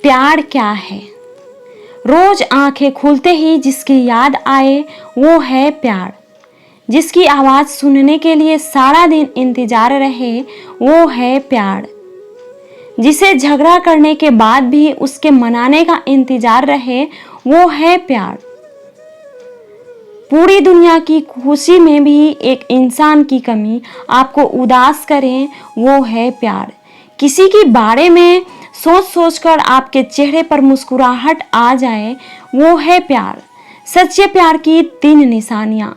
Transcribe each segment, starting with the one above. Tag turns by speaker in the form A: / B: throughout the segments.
A: प्यार क्या है? रोज आंखें खुलते ही जिसकी याद आए वो है प्यार। जिसकी आवाज सुनने के लिए सारा दिन इंतजार रहे वो है प्यार। जिसे झगड़ा करने के बाद भी उसके मनाने का इंतजार रहे वो है प्यार। पूरी दुनिया की खुशी में भी एक इंसान की कमी आपको उदास करे वो है प्यार। किसी के बारे में सोच सोचकर आपके चेहरे पर मुस्कुराहट आ जाए वो है प्यार। सच्चे प्यार की 3 निशानियां।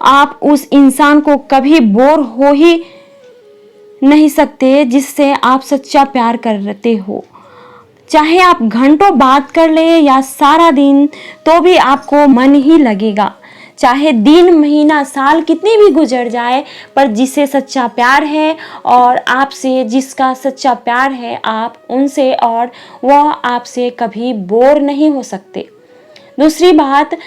A: आप उस इंसान को कभी बोर हो ही नहीं सकते जिससे आप सच्चा प्यार करते हो। चाहे आप घंटों बात कर ले या सारा दिन, तो भी आपको मन ही लगेगा। चाहे दिन महीना साल कितनी भी गुजर जाए, पर जिसे सच्चा प्यार है और आपसे जिसका सच्चा प्यार है, आप उनसे और वह आपसे कभी बोर नहीं हो सकते। दूसरी बात,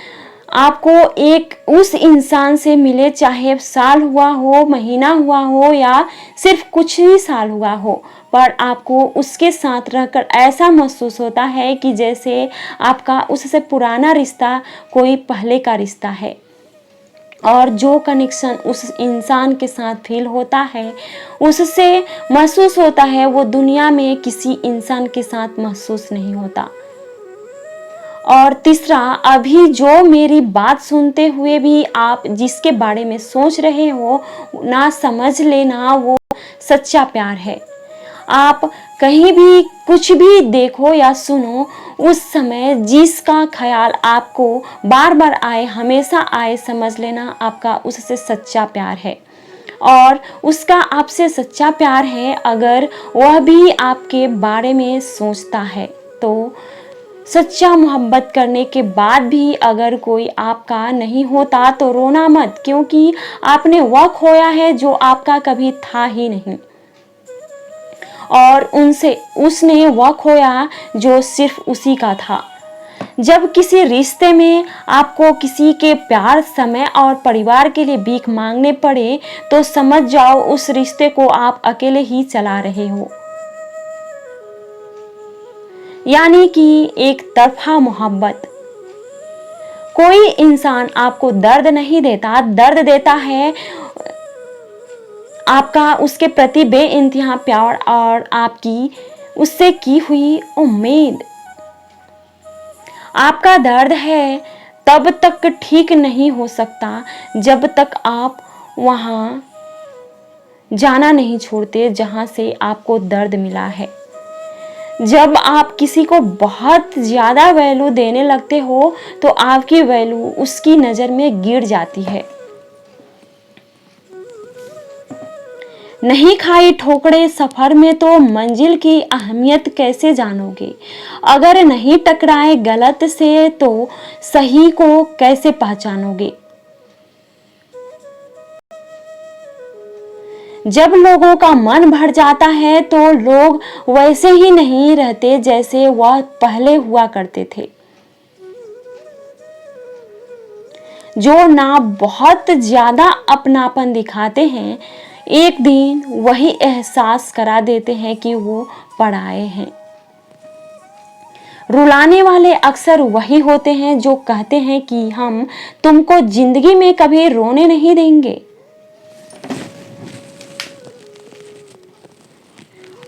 A: आपको एक उस इंसान से मिले चाहे साल हुआ हो, महीना हुआ हो या सिर्फ कुछ ही साल हुआ हो, पर आपको उसके साथ रहकर ऐसा महसूस होता है कि जैसे आपका उससे पुराना रिश्ता कोई पहले का रिश्ता है। और जो कनेक्शन उस इंसान के साथ फील होता है, उससे महसूस होता है, वो दुनिया में किसी इंसान के साथ महसूस नहीं होता। और तीसरा, अभी जो मेरी बात सुनते हुए भी आप जिसके बारे में सोच रहे हो ना, समझ लेना वो सच्चा प्यार है। आप कहीं भी कुछ भी देखो या सुनो, उस समय जिसका ख्याल आपको बार बार आए, हमेशा आए, समझ लेना आपका उससे सच्चा प्यार है। और उसका आपसे सच्चा प्यार है अगर वह भी आपके बारे में सोचता है। तो सच्चा मोहब्बत करने के बाद भी अगर कोई आपका नहीं होता तो रोना मत, क्योंकि आपने वह खोया है जो आपका कभी था ही नहीं, और उसने वह खोया जो सिर्फ उसी का था। जब किसी रिश्ते में आपको किसी के प्यार, समय और परिवार के लिए भीख मांगने पड़े, तो समझ जाओ उस रिश्ते को आप अकेले ही चला रहे हो। यानी कि एक तरफा मोहब्बत। कोई इंसान आपको दर्द नहीं देता, दर्द देता है आपका उसके प्रति बेइंतहा प्यार और आपकी उससे की हुई उम्मीद। आपका दर्द है तब तक ठीक नहीं हो सकता जब तक आप वहां जाना नहीं छोड़ते जहां से आपको दर्द मिला है। जब आप किसी को बहुत ज्यादा वैल्यू देने लगते हो तो आपकी वैल्यू उसकी नजर में गिर जाती है। नहीं खाई ठोकरे सफर में तो मंजिल की अहमियत कैसे जानोगे? अगर नहीं टकराए गलत से तो सही को कैसे पहचानोगे? जब लोगों का मन भर जाता है तो लोग वैसे ही नहीं रहते जैसे वह पहले हुआ करते थे। जो ना बहुत ज्यादा अपनापन दिखाते हैं, एक दिन वही एहसास करा देते हैं कि वो पराये हैं। रुलाने वाले अक्सर वही होते हैं जो कहते हैं कि हम तुमको जिंदगी में कभी रोने नहीं देंगे।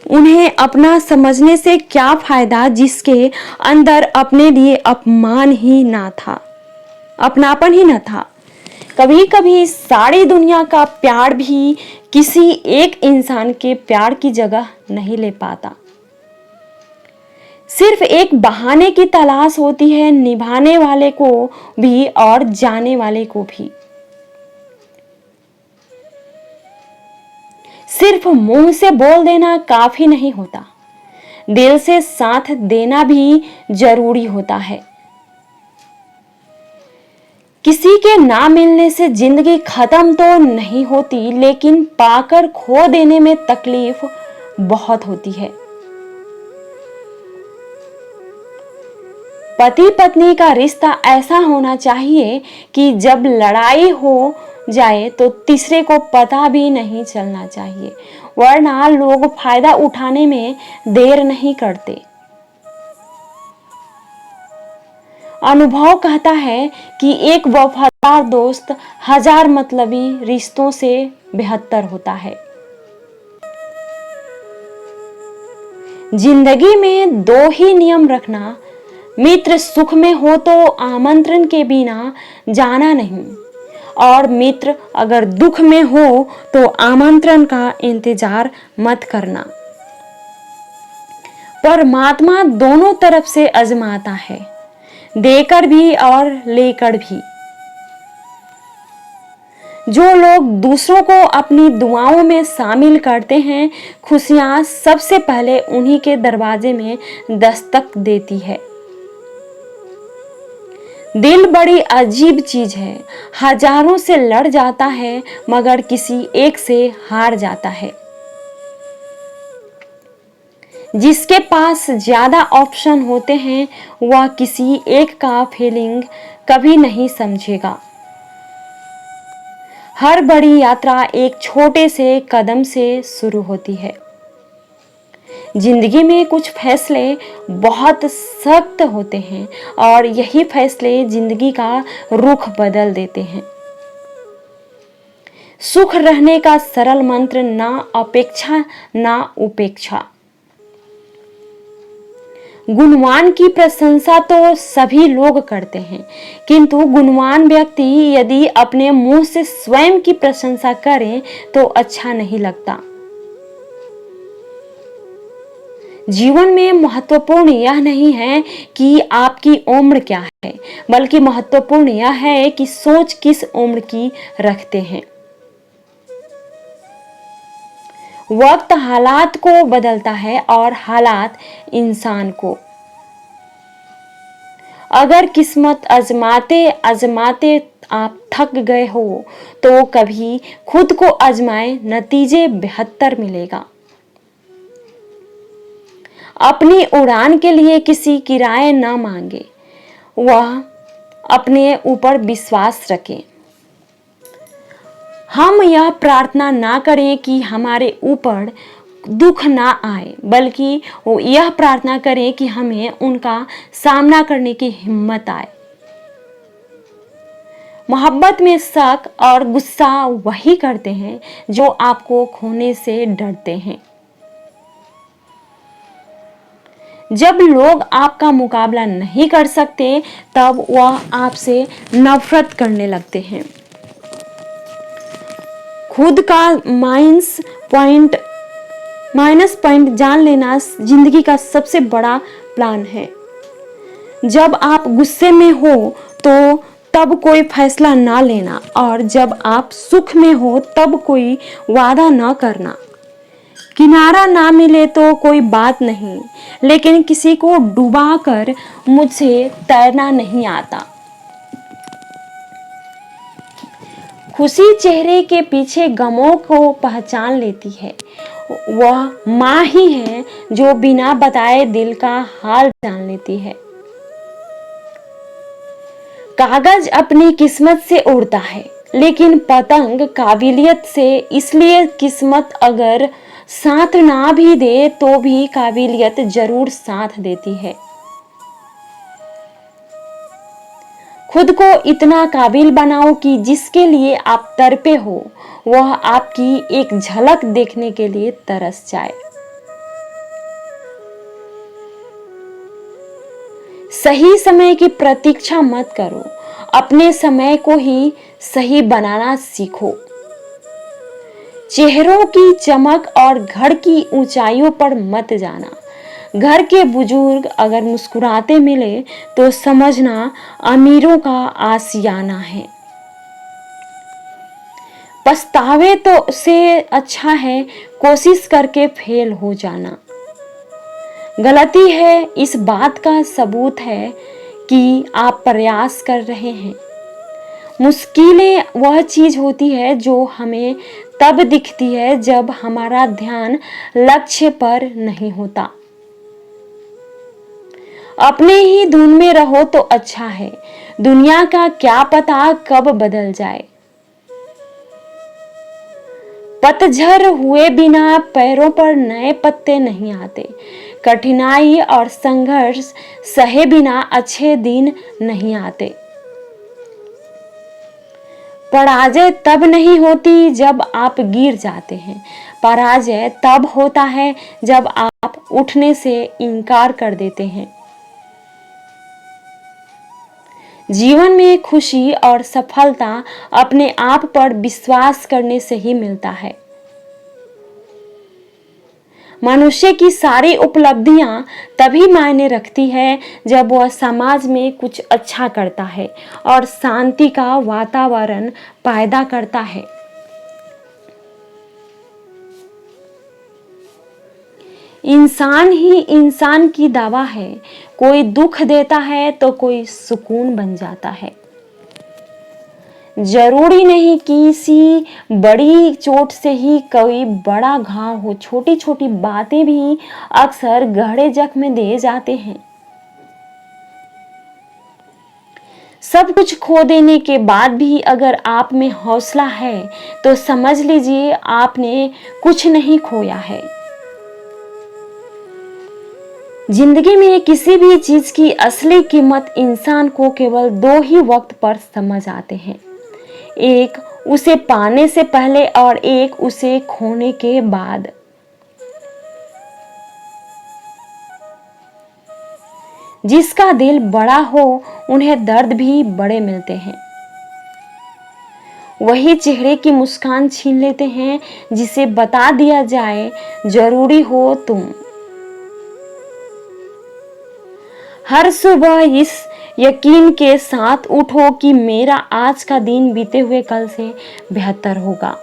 A: उन्हें अपना समझने से क्या फायदा जिसके अंदर अपने लिए अपमान ही ना था, अपनापन ही ना था। कभी कभी सारी दुनिया का प्यार भी किसी एक इंसान के प्यार की जगह नहीं ले पाता। सिर्फ एक बहाने की तलाश होती है निभाने वाले को भी और जाने वाले को भी। सिर्फ मुंह से बोल देना काफी नहीं होता, दिल से साथ देना भी जरूरी होता है। किसी के ना मिलने से जिंदगी खत्म तो नहीं होती, लेकिन पाकर खो देने में तकलीफ बहुत होती है। पति पत्नी का रिश्ता ऐसा होना चाहिए कि जब लड़ाई हो जाए तो तीसरे को पता भी नहीं चलना चाहिए, वरना लोग फायदा उठाने में देर नहीं करते। अनुभव कहता है कि एक वफादार दोस्त 1000 मतलबी रिश्तों से बेहतर होता है। जिंदगी में 2 ही नियम रखना, मित्र सुख में हो तो आमंत्रण के बिना जाना नहीं, और मित्र अगर दुख में हो तो आमंत्रण का इंतजार मत करना। परमात्मा दोनों तरफ से आजमाता है, देकर भी और लेकर भी। जो लोग दूसरों को अपनी दुआओं में शामिल करते हैं, खुशियां सबसे पहले उन्हीं के दरवाजे में दस्तक देती है। दिल बड़ी अजीब चीज है, हजारों से लड़ जाता है मगर किसी एक से हार जाता है। जिसके पास ज्यादा ऑप्शन होते हैं वह किसी एक का फीलिंग कभी नहीं समझेगा। हर बड़ी यात्रा एक छोटे से कदम से शुरू होती है। जिंदगी में कुछ फैसले बहुत सख्त होते हैं और यही फैसले जिंदगी का रुख बदल देते हैं। सुख रहने का सरल मंत्र, ना अपेक्षा ना उपेक्षा। गुणवान की प्रशंसा तो सभी लोग करते हैं, किंतु गुणवान व्यक्ति यदि अपने मुंह से स्वयं की प्रशंसा करे तो अच्छा नहीं लगता। जीवन में महत्वपूर्ण यह नहीं है कि आपकी उम्र क्या है, बल्कि महत्वपूर्ण यह है कि सोच किस उम्र की रखते हैं। वक्त हालात को बदलता है और हालात इंसान को। अगर किस्मत आजमाते आजमाते आप थक गए हो तो कभी खुद को आजमाए, नतीजे बेहतर मिलेगा। अपनी उड़ान के लिए किसी किराए ना मांगे, वह अपने ऊपर विश्वास रखें। हम यह प्रार्थना ना करें कि हमारे ऊपर दुख ना आए, बल्कि वो यह प्रार्थना करें कि हमें उनका सामना करने की हिम्मत आए। मोहब्बत में शक और गुस्सा वही करते हैं जो आपको खोने से डरते हैं। जब लोग आपका मुकाबला नहीं कर सकते तब वह आपसे नफरत करने लगते हैं। खुद का माइनस पॉइंट जान लेना जिंदगी का सबसे बड़ा प्लान है। जब आप गुस्से में हो तो तब कोई फैसला ना लेना, और जब आप सुख में हो तब कोई वादा ना करना। किनारा ना मिले तो कोई बात नहीं, लेकिन किसी को डुबाकर मुझसे तैरना नहीं आता। खुशी चेहरे के पीछे गमों को पहचान लेती है। वह माँ ही है जो बिना बताए दिल का हाल जान लेती है। कागज अपनी किस्मत से उड़ता है, लेकिन पतंग काबिलियत से। इसलिए किस्मत अगर साथ ना भी दे तो भी काबिलियत जरूर साथ देती है। खुद को इतना काबिल बनाओ कि जिसके लिए आप तड़पे हो वह आपकी एक झलक देखने के लिए तरस जाए। सही समय की प्रतीक्षा मत करो, अपने समय को ही सही बनाना सीखो। चेहरों की चमक और घर की ऊंचाइयों पर मत जाना। घर के बुजुर्ग अगर मुस्कुराते मिले तो समझना अमीरों का आशियाना है। पछतावे तो से अच्छा है कोशिश करके फेल हो जाना। गलती है इस बात का सबूत है कि आप प्रयास कर रहे हैं। मुश्किलें वह चीज होती है जो हमें तब दिखती है जब हमारा ध्यान लक्ष्य पर नहीं होता। अपने ही धुन में रहो तो अच्छा है, दुनिया का क्या पता कब बदल जाए। पतझड़ हुए बिना पैरों पर नए पत्ते नहीं आते। कठिनाई और संघर्ष सहे बिना अच्छे दिन नहीं आते। पराजय तब नहीं होती जब आप गिर जाते हैं। पराजय तब होता है जब आप उठने से इनकार कर देते हैं। जीवन में खुशी और सफलता अपने आप पर विश्वास करने से ही मिलता है। मनुष्य की सारी उपलब्धियां तभी मायने रखती है जब वह समाज में कुछ अच्छा करता है और शांति का वातावरण पैदा करता है। इंसान ही इंसान की दवा है। कोई दुख देता है तो कोई सुकून बन जाता है। जरूरी नहीं किसी बड़ी चोट से ही कोई बड़ा घाव हो। छोटी छोटी बातें भी अक्सर गहरे जख्म दे जाते हैं। सब कुछ खो देने के बाद भी अगर आप में हौसला है तो समझ लीजिए आपने कुछ नहीं खोया है। जिंदगी में किसी भी चीज की असली कीमत इंसान को केवल दो ही वक्त पर समझ आते हैं। एक उसे पाने से पहले और एक उसे खोने के बाद। जिसका दिल बड़ा हो उन्हें दर्द भी बड़े मिलते हैं। वही चेहरे की मुस्कान छीन लेते हैं जिसे बता दिया जाए जरूरी हो तुम। हर सुबह इस यकीन के साथ उठो कि मेरा आज का दिन बीते हुए कल से बेहतर होगा।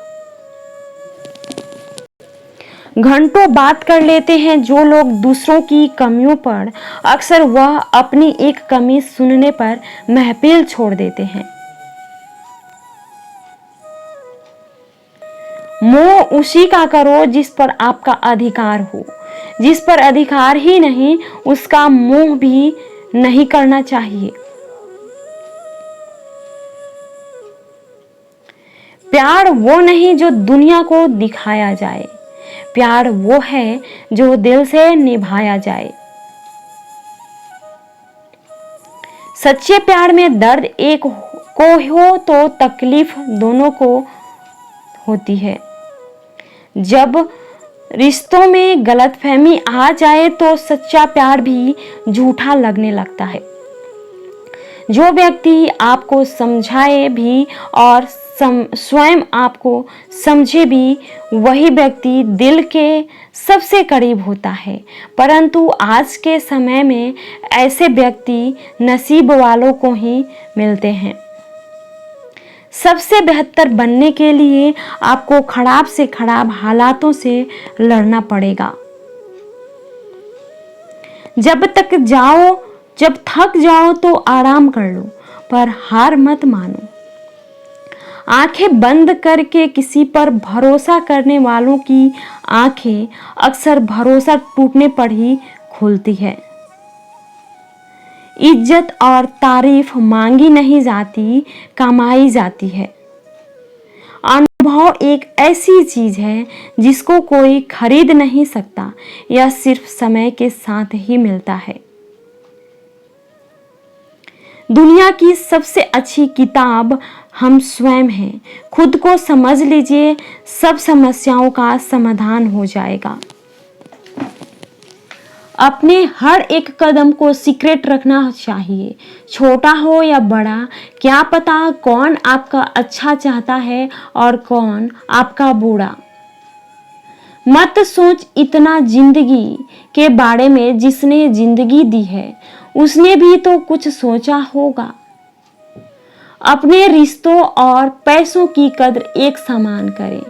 A: घंटों बात कर लेते हैं जो लोग दूसरों की कमियों पर, अक्सर वह अपनी एक कमी सुनने पर महफिल छोड़ देते हैं। मोह उसी का करो जिस पर आपका अधिकार हो। जिस पर अधिकार ही नहीं उसका मोह भी नहीं करना चाहिए। प्यार वो नहीं जो दुनिया को दिखाया जाए। प्यार वो है जो दिल से निभाया जाए। सच्चे प्यार में दर्द एक को हो तो तकलीफ दोनों को होती है। जब रिश्तों में गलतफहमी आ जाए तो सच्चा प्यार भी झूठा लगने लगता है। जो व्यक्ति आपको समझाए भी और स्वयं आपको समझे भी, वही व्यक्ति दिल के सबसे करीब होता है। परंतु आज के समय में ऐसे व्यक्ति नसीब वालों को ही मिलते हैं। सबसे बेहतर बनने के लिए आपको खराब से खराब हालातों से लड़ना पड़ेगा। जब थक जाओ तो आराम कर लो, पर हार मत मानो। आंखें बंद करके किसी पर भरोसा करने वालों की आंखें अक्सर भरोसा टूटने पर ही खुलती है। इज्जत और तारीफ मांगी नहीं जाती, कमाई जाती है। अनुभव एक ऐसी चीज है जिसको कोई खरीद नहीं सकता। यह सिर्फ समय के साथ ही मिलता है। दुनिया की सबसे अच्छी किताब हम स्वयं हैं। खुद को समझ लीजिए, सब समस्याओं का समाधान हो जाएगा। अपने हर एक कदम को सीक्रेट रखना चाहिए, छोटा हो या बड़ा। क्या पता कौन आपका अच्छा चाहता है और कौन आपका बुरा। मत सोच इतना जिंदगी के बारे में। जिसने जिंदगी दी है उसने भी तो कुछ सोचा होगा। अपने रिश्तों और पैसों की कद्र एक समान करें।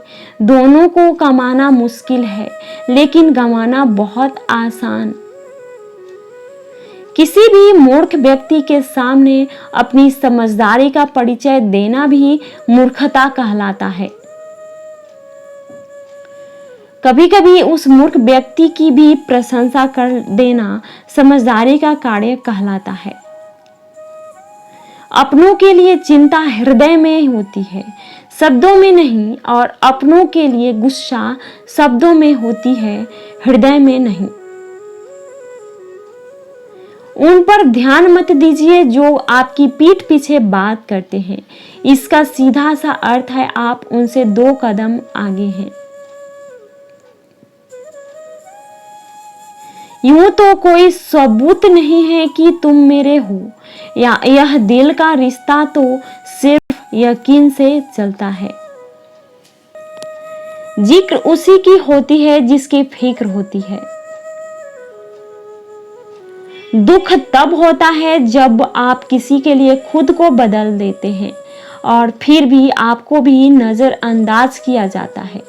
A: दोनों को कमाना मुश्किल है लेकिन गंवाना बहुत आसान। किसी भी मूर्ख व्यक्ति के सामने अपनी समझदारी का परिचय देना भी मूर्खता कहलाता है। कभी कभी उस मूर्ख व्यक्ति की भी प्रशंसा कर देना समझदारी का कार्य कहलाता है। अपनों के लिए चिंता हृदय में होती है। शब्दों में नहीं, और अपनों के लिए गुस्सा शब्दों में होती है, हृदय में नहीं। उन पर ध्यान मत दीजिए जो आपकी पीठ पीछे बात करते हैं। इसका सीधा सा अर्थ है आप उनसे 2 कदम आगे हैं। यूं तो कोई सबूत नहीं है कि तुम मेरे हो, या यह दिल का रिश्ता तो सिर्फ यकीन से चलता है। जिक्र उसी की होती है जिसकी फिक्र होती है। दुख तब होता है जब आप किसी के लिए खुद को बदल देते हैं और फिर भी आपको भी नजरअंदाज किया जाता है।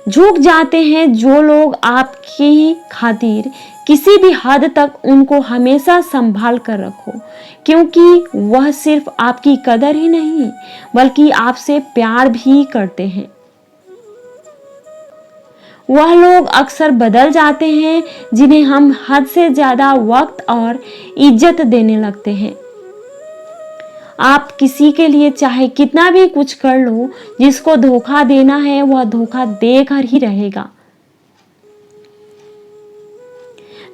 A: झुक जाते हैं जो लोग आपकी खातिर। किसी भी हद तक उनको हमेशा संभाल कर रखो, क्योंकि वह सिर्फ आपकी कदर ही नहीं बल्कि आपसे प्यार भी करते हैं। वह लोग अक्सर बदल जाते हैं जिन्हें हम हद से ज्यादा वक्त और इज्जत देने लगते हैं। आप किसी के लिए चाहे कितना भी कुछ कर लो, जिसको धोखा देना है वह धोखा देकर ही रहेगा।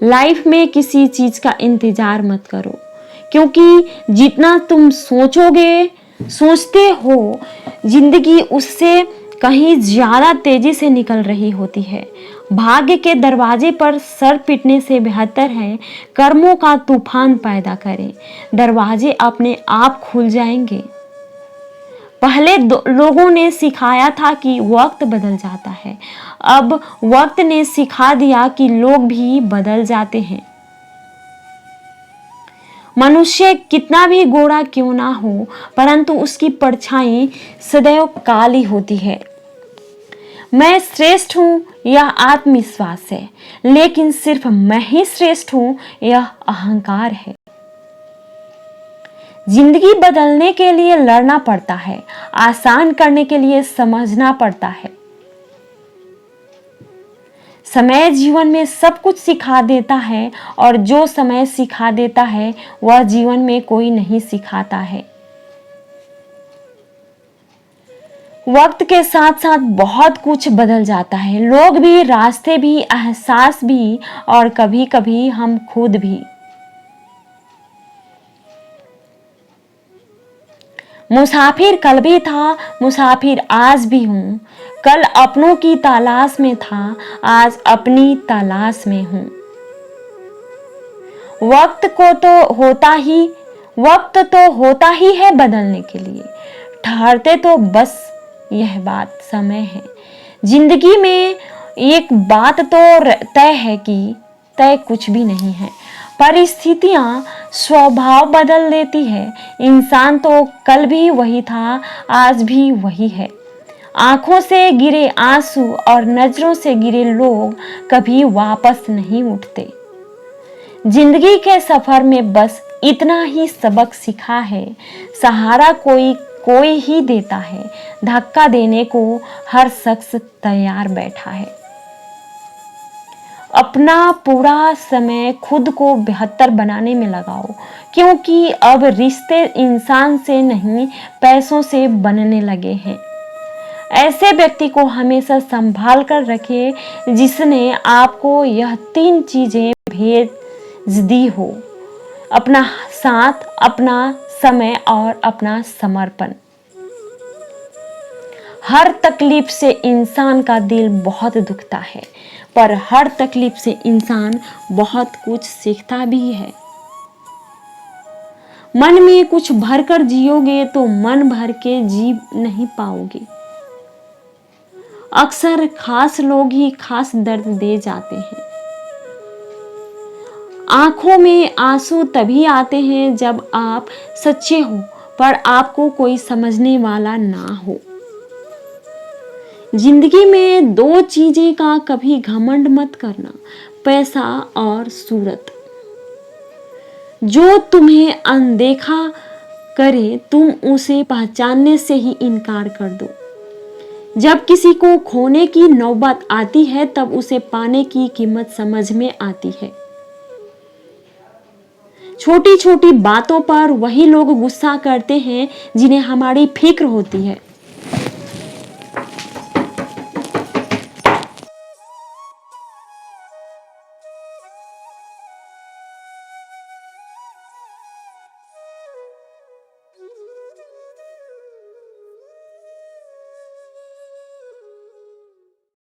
A: लाइफ में किसी चीज का इंतजार मत करो, क्योंकि जितना तुम सोचते हो, जिंदगी उससे कहीं ज्यादा तेजी से निकल रही होती है। भाग्य के दरवाजे पर सर पीटने से बेहतर है कर्मों का तूफान पैदा करें। दरवाजे अपने आप खुल जाएंगे। पहले लोगों ने सिखाया था कि वक्त बदल जाता है, अब वक्त ने सिखा दिया कि लोग भी बदल जाते हैं। मनुष्य कितना भी गोरा क्यों ना हो, परंतु उसकी परछाई सदैव काली होती है। मैं श्रेष्ठ हूं यह आत्मविश्वास है, लेकिन सिर्फ मैं ही श्रेष्ठ हूं यह अहंकार है। जिंदगी बदलने के लिए लड़ना पड़ता है, आसान करने के लिए समझना पड़ता है। समय जीवन में सब कुछ सिखा देता है, और जो समय सिखा देता है वह जीवन में कोई नहीं सिखाता है। वक्त के साथ साथ बहुत कुछ बदल जाता है, लोग भी, रास्ते भी, एहसास भी, और कभी कभी हम खुद भी। मुसाफिर कल भी था, मुसाफिर आज भी हूं। कल अपनों की तलाश में था, आज अपनी तलाश में हूं। वक्त तो होता ही है बदलने के लिए, ठहरते तो बस यह बात समय है। जिंदगी में एक बात तो तय है कि तय कुछ भी नहीं है। परिस्थितियां स्वभाव बदल देती है। इंसान तो कल भी वही था, आज भी वही है। आंखों से गिरे आंसू और नजरों से गिरे लोग कभी वापस नहीं उठते। जिंदगी के सफर में बस इतना ही सबक सीखा है, सहारा कोई ही देता है, धक्का देने को हर शख्स तैयार बैठा है। अपना पूरा समय खुद को बेहतर बनाने में लगाओ, क्योंकि अब रिश्ते इंसान से नहीं पैसों से बनने लगे हैं। ऐसे व्यक्ति को हमेशा संभाल कर रखें जिसने आपको यह 3 चीजें भेज दी हो: अपना साथ, अपना समय और अपना समर्पण। हर तकलीफ से इंसान का दिल बहुत दुखता है, पर हर तकलीफ से इंसान बहुत कुछ सीखता भी है। मन में कुछ भरकर जियोगे तो मन भर के जी नहीं पाओगे। अक्सर खास लोग ही खास दर्द दे जाते हैं। आंखों में आंसू तभी आते हैं जब आप सच्चे हो, पर आपको कोई समझने वाला ना हो। जिंदगी में 2 चीजें का कभी घमंड मत करना: पैसा और सूरत। जो तुम्हें अनदेखा करे, तुम उसे पहचानने से ही इनकार कर दो। जब किसी को खोने की नौबत आती है, तब उसे पाने की कीमत समझ में आती है। छोटी छोटी बातों पर वही लोग गुस्सा करते हैं जिन्हें हमारी फिक्र होती है।